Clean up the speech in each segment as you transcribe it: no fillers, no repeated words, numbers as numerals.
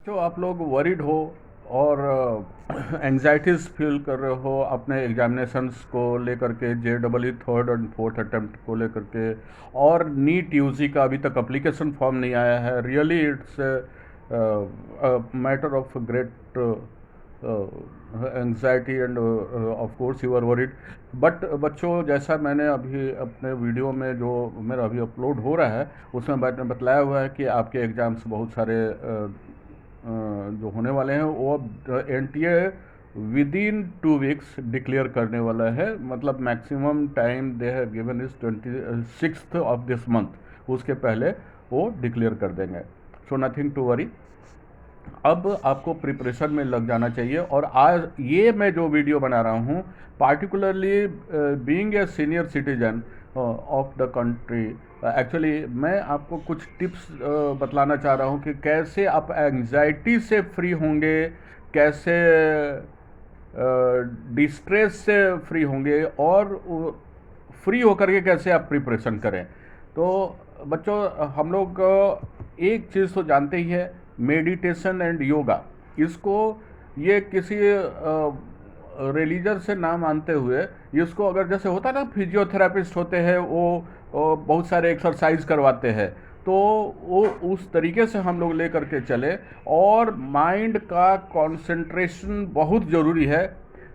जो आप लोग वरीड हो और एंजाइटीज फील कर रहे हो अपने एग्जामिनेशंस को लेकर के, जे डबल ई थर्ड और फोर्थ अटेम्प्ट को लेकर के, और नीट यूजी का अभी तक अप्लीकेशन फॉर्म नहीं आया है। Really it's matter of great anxiety and of course you are worried. But बच्चों, जैसा मैंने अभी अपने वीडियो में जो मेरा अभी अपलोड हो रहा है उसमें मैंने बतलाया हुआ है कि आपके एग्ज़ाम्स बहुत सारे जो होने वाले हैं वो अब NTA within 2 weeks declare करने वाला है। मतलब maximum time they have given is 26th of this month, उसके पहले वो डिक्लेयर कर देंगे। So nothing to worry. अब आपको प्रिपरेशन में लग जाना चाहिए। और आज ये मैं जो वीडियो बना रहा हूँ, particularly being a senior citizen of the country, actually मैं आपको कुछ टिप्स बतलाना चाह रहा हूँ कि कैसे आप एंजाइटी से फ्री होंगे, कैसे डिस्ट्रेस से फ्री होंगे, और फ्री होकर के कैसे आप प्रिपरेशन करें। तो बच्चों, हम लोग एक चीज़ तो जानते ही है, मेडिटेशन एंड योगा। इसको ये किसी रिलीजन से ना मानते हुए, इसको अगर जैसे होता है ना, फिजियोथेरापिस्ट होते हैं वो बहुत सारे एक्सरसाइज करवाते हैं, तो वो उस तरीके से हम लोग ले करके चले। और माइंड का कंसंट्रेशन बहुत ज़रूरी है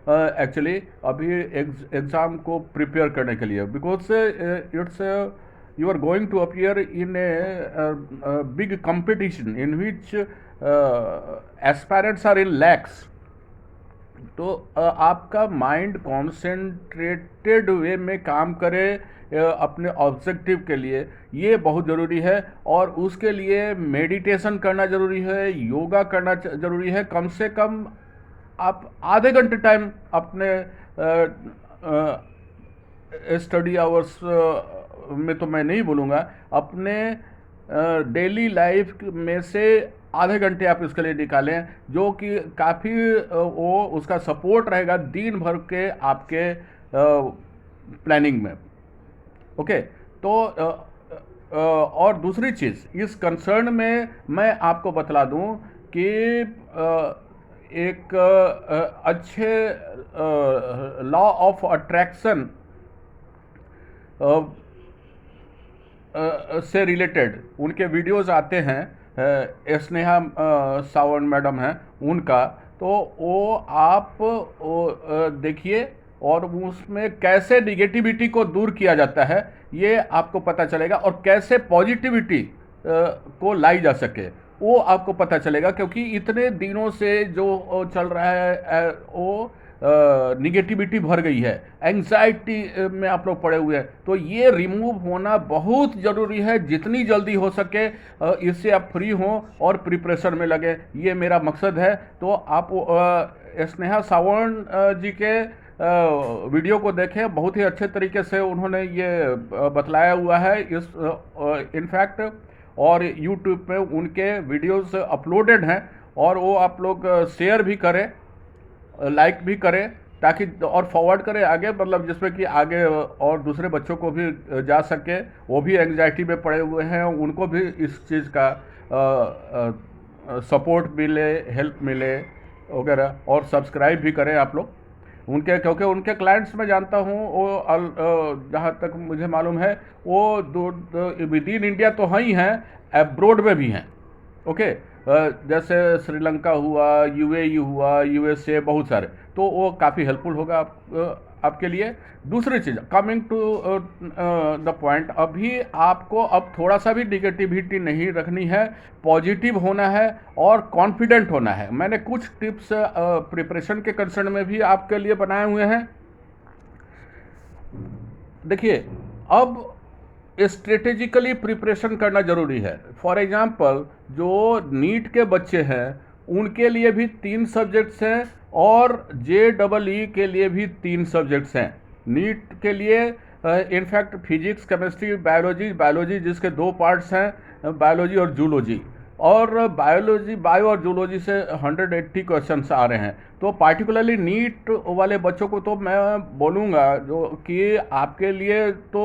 एक्चुअली अभी एग्ज़ाम को प्रिपेयर करने के लिए, because it's you are going to appear in a big competition in which aspirants are in lakhs। तो आपका माइंड कॉन्सेंट्रेटेड वे में काम करे अपने ऑब्जेक्टिव के लिए, ये बहुत ज़रूरी है। और उसके लिए मेडिटेशन करना ज़रूरी है, योगा करना ज़रूरी है। कम से कम आप आधे घंटे टाइम अपने स्टडी आवर्स में तो मैं नहीं बोलूँगा, अपने डेली लाइफ में से आधे घंटे आप इसके लिए निकालें, जो कि काफ़ी वो उसका सपोर्ट रहेगा दिन भर के आपके प्लानिंग में। ओके, तो और दूसरी चीज़ इस कंसर्न में मैं आपको बतला दूं कि एक अच्छे लॉ ऑफ अट्रैक्शन से रिलेटेड उनके वीडियोस आते हैं, स्नेहा सावंत मैडम हैं उनका, तो वो आप देखिए, और उसमें कैसे निगेटिविटी को दूर किया जाता है ये आपको पता चलेगा, और कैसे पॉजिटिविटी को लाई जा सके वो आपको पता चलेगा। क्योंकि इतने दिनों से जो चल रहा है वो निगेटिविटी भर गई है, एंग्जाइटी में आप लोग पड़े हुए हैं, तो ये रिमूव होना बहुत ज़रूरी है। जितनी जल्दी हो सके इससे आप फ्री हों और प्रिपरेशन में लगे, ये मेरा मकसद है। तो आप स्नेहा सावंत जी के वीडियो को देखें, बहुत ही अच्छे तरीके से उन्होंने ये बतलाया हुआ है इस इनफैक्ट, और यूट्यूब पे उनके वीडियोस अपलोडेड हैं, और वो आप लोग शेयर भी करें, लाइक भी करें, ताकि और फॉरवर्ड करें आगे, मतलब जिसमें कि आगे और दूसरे बच्चों को भी जा सके, वो भी एंग्जाइटी में पड़े हुए हैं, उनको भी इस चीज़ का सपोर्ट मिले, हेल्प मिले वगैरह। और सब्सक्राइब भी करें आप लोग उनके, क्योंकि उनके क्लाइंट्स मैं जानता हूँ वो जहाँ तक मुझे मालूम है वो विद इन इंडिया तो हैं ही हैं, एब्रोड में भी हैं। ओके, जैसे श्रीलंका हुआ, यूएई हुआ, यूएसए, बहुत सारे, तो वो काफ़ी हेल्पफुल होगा आपके लिए। दूसरी चीज़, कमिंग टू द पॉइंट, अभी आपको अब थोड़ा सा भी निगेटिविटी नहीं रखनी है, पॉजिटिव होना है और कॉन्फिडेंट होना है। मैंने कुछ टिप्स प्रिपरेशन के कंसर्न में भी आपके लिए बनाए हुए हैं। देखिए, अब स्ट्रेटेजिकली प्रिपरेशन करना ज़रूरी है। फॉर एग्जांपल, जो नीट के बच्चे हैं उनके लिए भी 3 सब्जेक्ट्स हैं, और JEE के लिए भी 3 सब्जेक्ट्स हैं। नीट के लिए इनफैक्ट फिजिक्स, केमिस्ट्री, बायोलॉजी जिसके 2 पार्ट्स हैं, बायोलॉजी और जूलॉजी, और बायो और जूलॉजी से 180 क्वेश्चंस आ रहे हैं। तो पार्टिकुलरली नीट वाले बच्चों को तो मैं बोलूँगा जो कि आपके लिए तो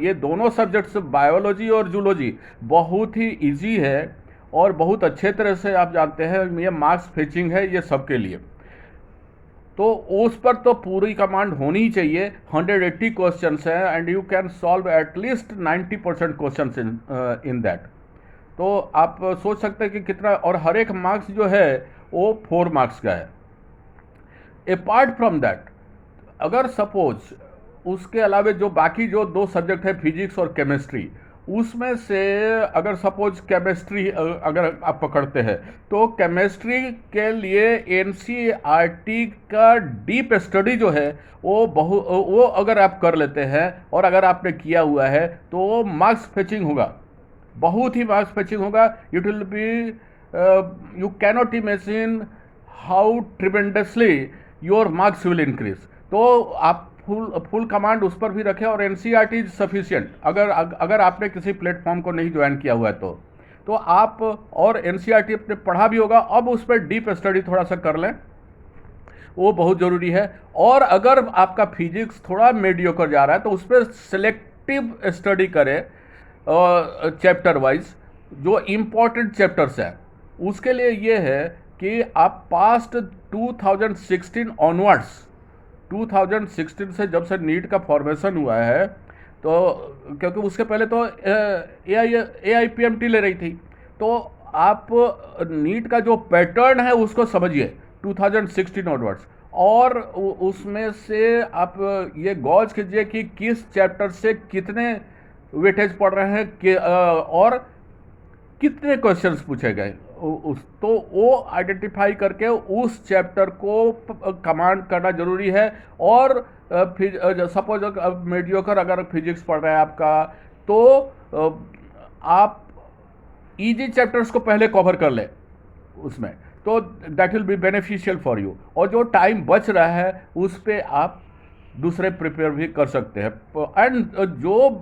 ये दोनों सब्जेक्ट्स बायोलॉजी और जूलॉजी बहुत ही इजी है, और बहुत अच्छे तरह से आप जानते हैं ये मार्क्स फेचिंग है ये सबके लिए। तो उस पर तो पूरी कमांड होनी ही चाहिए। 180 क्वेश्चंस हैं and you can solve at least 90% questions in that. तो आप सोच सकते हैं कि कितना, और हर एक मार्क्स जो है वो 4 मार्क्स का है। अपार्ट फ्रॉम दैट, अगर सपोज उसके अलावा जो बाकी जो 2 सब्जेक्ट है फिजिक्स और केमिस्ट्री, उसमें से अगर सपोज केमिस्ट्री अगर आप पकड़ते हैं तो केमिस्ट्री के लिए एनसीईआरटी का डीप स्टडी जो है वो अगर आप कर लेते हैं और अगर आपने किया हुआ है तो मार्क्स फेचिंग होगा, बहुत ही मार्क्स फेचिंग होगा। It will be, you cannot imagine how tremendously your marks will increase. तो आप फुल कमांड उस पर भी रखें और एनसीईआरटी इज सफिशिएंट। अगर आपने किसी प्लेटफॉर्म को नहीं ज्वाइन किया हुआ है तो आप, और एनसीईआरटी अपने पढ़ा भी होगा, अब उस पर डीप स्टडी थोड़ा सा कर लें, वो बहुत ज़रूरी है। और अगर आपका फिजिक्स थोड़ा मीडियोकर जा रहा है तो उस पर सिलेक्टिव स्टडी करें चैप्टर वाइज, जो इम्पोर्टेंट चैप्टर्स हैं। उसके लिए ये है कि आप पास्ट 2016 ऑनवर्ड्स, 2016 से जब से नीट का फॉर्मेशन हुआ है, तो क्योंकि उसके पहले तो AIPMT ले रही थी, तो आप नीट का जो पैटर्न है उसको समझिए 2016 ऑनवर्ड्स, और उसमें से आप ये गौर कीजिए कि किस चैप्टर से कितने वेटेज पढ़ रहे हैं और कितने क्वेश्चंस पूछे गए, तो वो आइडेंटिफाई करके उस चैप्टर को कमांड करना जरूरी है। और फिर सपोज मीडियोकर अगर फिजिक्स पढ़ रहा है आपका, तो आप इजी चैप्टर्स को पहले कवर कर ले उसमें, तो that will be beneficial for you. और जो टाइम बच रहा है उस पर आप दूसरे प्रिपेयर भी कर सकते हैं। एंड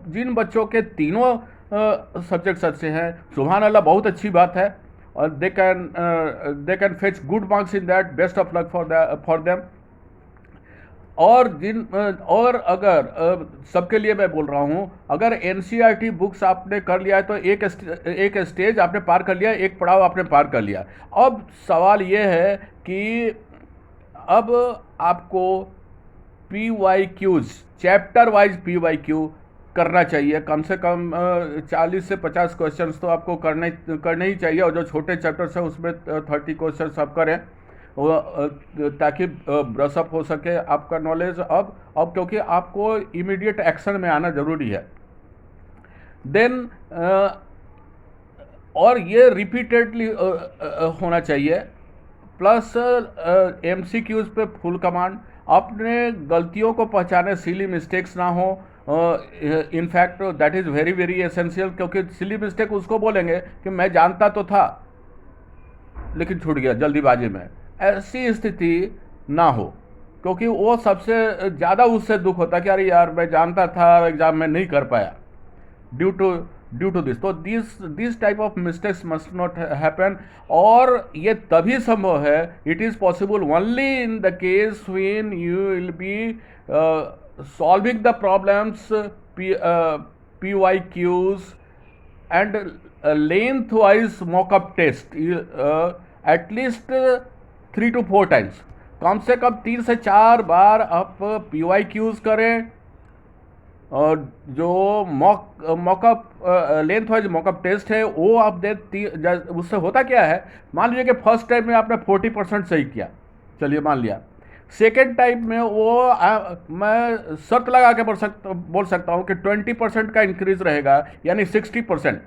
जिन बच्चों के तीनों सब्जेक्ट्स अच्छे हैं, सुभान अल्लाह, बहुत अच्छी बात है, और they can fetch good marks in that, best of luck for them. और अगर सबके लिए मैं बोल रहा हूँ, अगर एनसीईआरटी बुक्स आपने कर लिया है तो एक स्टेज आपने पार कर लिया, एक पड़ाव आपने पार कर लिया। अब सवाल ये है कि अब आपको PYQs, चैप्टर वाइज PYQ करना चाहिए। कम से कम 40 से 50 क्वेश्चंस तो आपको करने ही चाहिए, और जो छोटे चैप्टर्स हैं उसमें 30 क्वेश्चंस आप करें, ताकि ब्रश अप हो सके आपका नॉलेज। अब क्योंकि आपको इमीडिएट एक्शन में आना ज़रूरी है। देन और ये रिपीटेडली होना चाहिए, प्लस MCQs पे फुल कमांड, अपने गलतियों को पहचाने, सिली मिस्टेक्स ना हो। In fact that is very very essential, क्योंकि सिली मिस्टेक उसको बोलेंगे कि मैं जानता तो था लेकिन छूट गया जल्दीबाजी में। ऐसी स्थिति ना हो, क्योंकि वो सबसे ज़्यादा उससे दुख होता है कि अरे यार मैं जानता था, एग्ज़ाम में नहीं कर पाया ड्यू टू दिस। तो this type of mistakes must not happen. और ये तभी संभव है, it is possible only in the case when you will B solving the problems, PYQs and lengthwise mock-up test at least 3 to 4 times। कम से कम 3 से 4 बार आप PYQs करें, और जो mockup length wise mockup test है वो आप दे। उससे होता क्या है, मान लीजिए कि फर्स्ट टाइम में आपने 40% सही किया, चलिए मान लिया। सेकेंड टाइम में मैं शर्त लगा के बोल सकता हूँ कि 20% का इंक्रीज रहेगा, यानी 60%।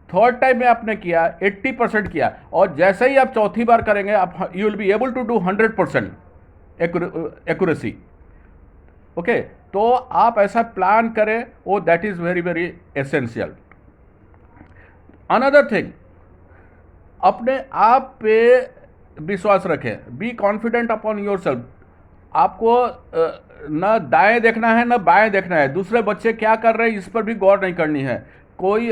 थर्ड टाइम में आपने किया 80% किया, और जैसे ही आप चौथी बार करेंगे आप you will be able to do 100% accuracy. Okay, तो आप ऐसा प्लान करें, वो that is very very essential. Another thing, अपने आप पे विश्वास रखें, be confident upon your self. आपको न दाएं देखना है न बाएं देखना है, दूसरे बच्चे क्या कर रहे हैं इस पर भी गौर नहीं करनी है। कोई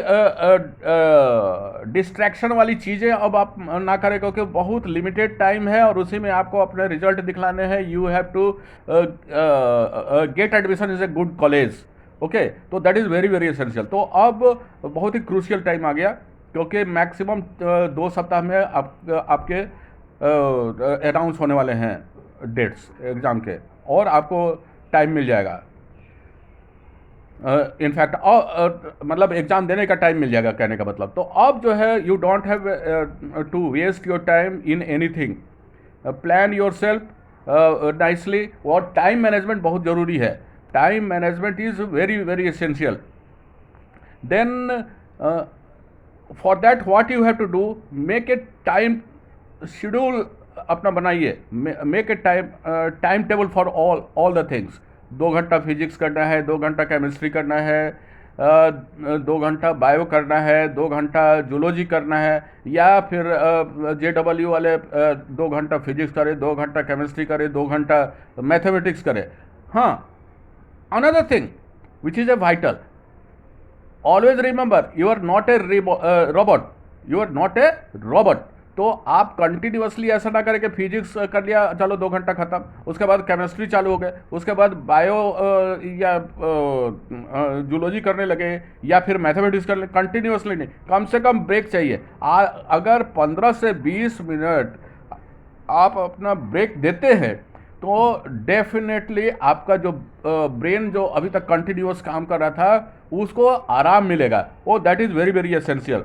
डिस्ट्रैक्शन वाली चीज़ें अब आप ना करें, क्योंकि बहुत लिमिटेड टाइम है और उसी में आपको अपने रिजल्ट दिखलाने हैं। You have to get admission is a good college, okay, तो that is very very essential. तो अब बहुत ही क्रूशियल टाइम आ गया, क्योंकि मैक्सिमम 2 सप्ताह में आपके अनाउंस होने वाले हैं डेट्स एग्ज़ाम के, और आपको टाइम मिल जाएगा। इनफैक्ट मतलब एग्ज़ाम देने का टाइम मिल जाएगा, कहने का मतलब। तो अब जो है, you don't have to waste your time in anything, plan your self nicely. और टाइम मैनेजमेंट बहुत ज़रूरी है, time management is very very essential. Then for that what you have to do, make a time schedule अपना बनाइए, make a time table for all the things. 2 घंटा physics करना है, 2 घंटा केमिस्ट्री करना है, 2 घंटा बायो करना है, 2 घंटा जूलॉजी करना है, या फिर JEE वाले 2 घंटा फिजिक्स करे, 2 घंटा केमिस्ट्री करे, 2 घंटा मैथमेटिक्स करे। हाँ, another thing which is a vital, always remember you are not a robot, you are not a robot. तो आप कंटिन्यूसली ऐसा ना करें कि फिजिक्स कर लिया, चलो 2 घंटा खत्म, उसके बाद केमिस्ट्री चालू हो गए, उसके बाद बायो या जूलॉजी करने लगे, या फिर मैथमेटिक्स कर ले। कंटिन्यूसली नहीं, कम से कम ब्रेक चाहिए। अगर 15 से 20 मिनट आप अपना ब्रेक देते हैं, तो डेफिनेटली आपका जो ब्रेन जो अभी तक कंटिन्यूस काम कर रहा था, उसको आराम मिलेगा। Oh that is very very essential.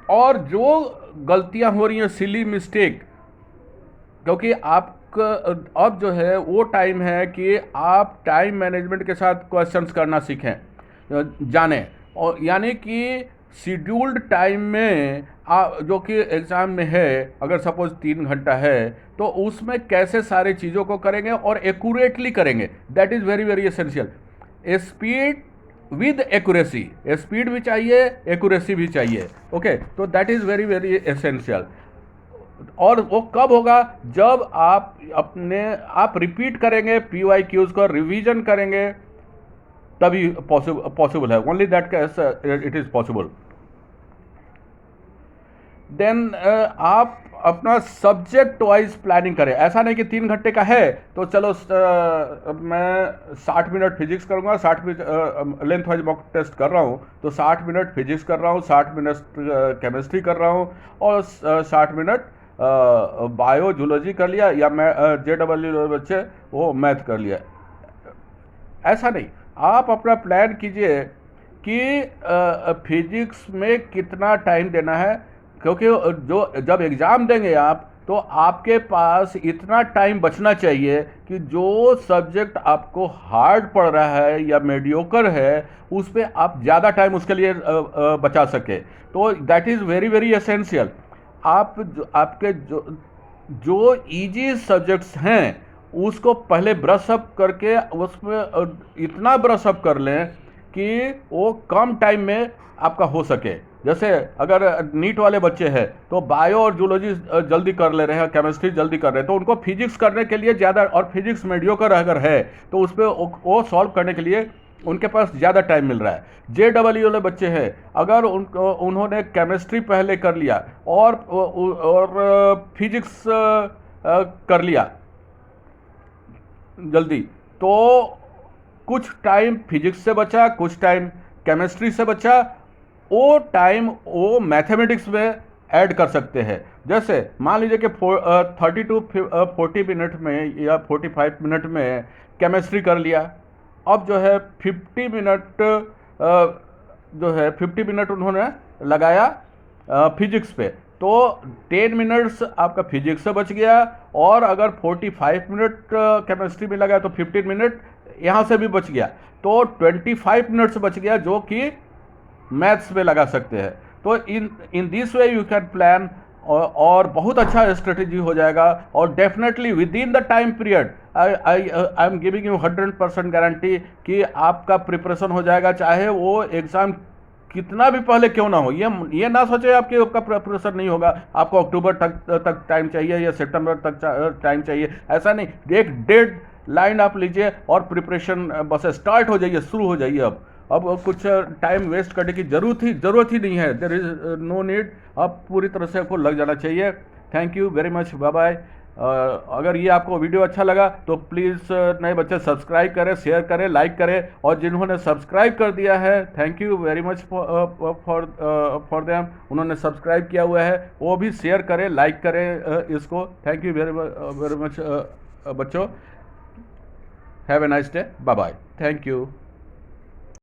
और जो गलतियां हो रही हैं, सिली मिस्टेक, क्योंकि आपका अब जो है वो टाइम है कि आप टाइम मैनेजमेंट के साथ क्वेश्चंस करना सीखें, जानें। और यानी कि शेड्यूल्ड टाइम में जो कि एग्ज़ाम में है, अगर सपोज 3 घंटा है, तो उसमें कैसे सारी चीज़ों को करेंगे और एक्यूरेटली करेंगे, that is very very essential. Speed with accuracy, speed भी चाहिए, एक्यूरेसी भी चाहिए। ओके, तो that is very very essential. और वो कब होगा, जब आप रिपीट करेंगे, PYQs को रिवीजन करेंगे, तभी पॉसिबल है, only that it is possible. Then आप अपना सब्जेक्ट वाइज प्लानिंग करें। ऐसा नहीं कि 3 घंटे का है तो चलो मैं 60 मिनट फिजिक्स करूँगा, 60 minute length wise mock test कर रहा हूँ, तो 60 मिनट फिजिक्स कर रहा हूँ, 60 मिनट केमिस्ट्री कर रहा हूँ, और 60 मिनट बायो जूलॉजी कर लिया, या मैं JEE बच्चे वो मैथ कर लिया। ऐसा नहीं, आप अपना प्लान कीजिए कि फिजिक्स में कितना टाइम देना है, क्योंकि जब एग्ज़ाम देंगे आप, तो आपके पास इतना टाइम बचना चाहिए कि जो सब्जेक्ट आपको हार्ड पड़ रहा है या मीडियोकर है, उस पर आप ज़्यादा टाइम उसके लिए बचा सके। तो that is very very essential. आपके जो इजी सब्जेक्ट्स हैं, उसको पहले ब्रश अप करके उसमें इतना ब्रश अप कर लें कि वो कम टाइम में आपका हो सके। जैसे अगर नीट वाले बच्चे हैं तो बायो और जूलॉजी जल्दी कर ले रहे हैं, केमिस्ट्री जल्दी कर रहे हैं, तो उनको फिजिक्स करने के लिए ज़्यादा, और फिजिक्स मीडियोकर अगर है तो उस पर वो सॉल्व करने के लिए उनके पास ज़्यादा टाइम मिल रहा है। JEE वाले बच्चे हैं, अगर उन्होंने केमिस्ट्री पहले कर लिया और फिजिक्स कर लिया जल्दी, तो कुछ टाइम फिजिक्स से बचा, कुछ टाइम केमिस्ट्री से बचा, वो टाइम वो मैथमेटिक्स में ऐड कर सकते हैं। जैसे मान लीजिए कि 30 to 40 मिनट में या 45 मिनट में केमिस्ट्री कर लिया, अब जो है 50 मिनट उन्होंने लगाया फिजिक्स पे, तो 10 मिनट्स आपका फिजिक्स से बच गया, और अगर 45 मिनट केमिस्ट्री में लगाया तो 15 मिनट यहाँ से भी बच गया, तो 25 मिनट्स बच गया जो कि मैथ्स में लगा सकते हैं। तो in this way you can plan, और बहुत अच्छा स्ट्रेटेजी हो जाएगा। और definitely with in the time period I am giving you 100% guarantee कि आपका प्रिपरेशन हो जाएगा, चाहे वो एग्ज़ाम कितना भी पहले क्यों ना हो। ये ना सोचे आपके आपका प्रिपरेशन नहीं होगा, आपको अक्टूबर तक टाइम चाहिए या सितंबर तक टाइम चाहिए, ऐसा नहीं। एक डेड लाइन आप लीजिए और प्रिपरेशन बस स्टार्ट हो जाइए, शुरू हो जाइए। अब कुछ टाइम वेस्ट करने की ज़रूरत ही नहीं है, देयर इज़ नो नीड। अब पूरी तरह से आपको लग जाना चाहिए। Thank you very much, bye bye. अगर ये आपको वीडियो अच्छा लगा तो प्लीज़ नए बच्चे सब्सक्राइब करें, शेयर करें, लाइक करें, और जिन्होंने सब्सक्राइब कर दिया है thank you very much for them, उन्होंने सब्सक्राइब किया हुआ है वो भी शेयर करें, लाइक करें इसको। थैंक यू वेरी मच बच्चों। Have a nice day, bye bye, thank you.